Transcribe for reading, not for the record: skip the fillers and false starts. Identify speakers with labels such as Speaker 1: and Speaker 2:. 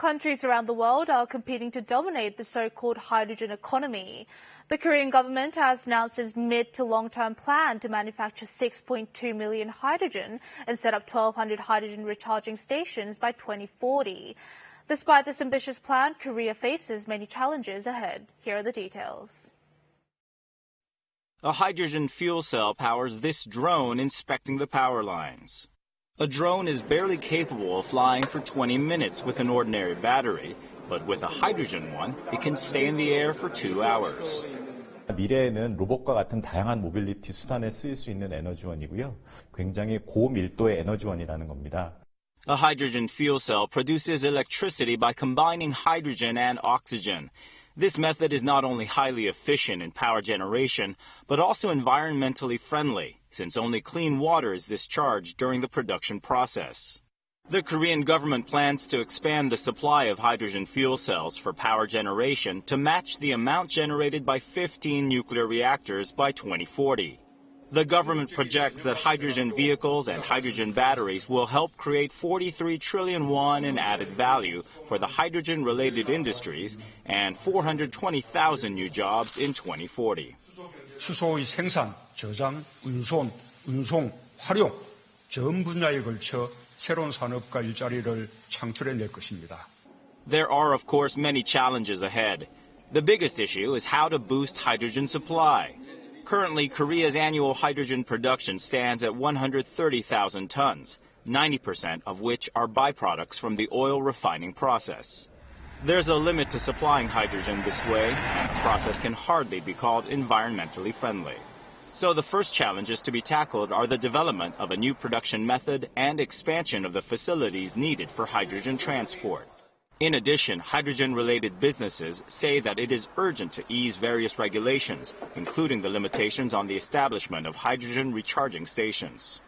Speaker 1: Countries around the world are competing to dominate the so-called hydrogen economy. The Korean government has announced its mid to long-term plan to manufacture 6.2 million hydrogen and set up 1,200 hydrogen recharging stations by 2040. Despite this ambitious plan, Korea faces many challenges ahead. Here are the details.
Speaker 2: A hydrogen fuel cell powers this drone inspecting the power lines. A drone is barely capable of flying for 20 minutes with an ordinary battery, but with a hydrogen one, it can stay in the air for 2 hours.
Speaker 3: 미래에는 로봇과 같은 다양한 모빌리티 수단에 쓰일 수 있는 에너지원이고요. 굉장히 고밀도의 에너지원이라는 겁니다.
Speaker 2: A hydrogen fuel cell produces electricity by combining hydrogen and oxygen. This method is not only highly efficient in power generation, but also environmentally friendly, since only clean water is discharged during the production process. The Korean government plans to expand the supply of hydrogen fuel cells for power generation to match the amount generated by 15 nuclear reactors by 2040. The government projects that hydrogen vehicles and hydrogen batteries will help create 43 trillion won in added value for the hydrogen-related industries and 420,000 new jobs in 2040.
Speaker 4: 수소의 생산, 저장, 운송, 활용 전 분야에 걸쳐 새로운 산업과 일자리를 창출해낼 것입니다.
Speaker 2: There are, of course, many challenges ahead. The biggest issue is how to boost hydrogen supply. Currently, Korea's annual hydrogen production stands at 130,000 tons, 90% of which are byproducts from the oil refining process. There's a limit to supplying hydrogen this way, and the process can hardly be called environmentally friendly. So the first challenges to be tackled are the development of a new production method and expansion of the facilities needed for hydrogen transport. In addition, hydrogen-related businesses say that it is urgent to ease various regulations, including the limitations on the establishment of hydrogen recharging stations.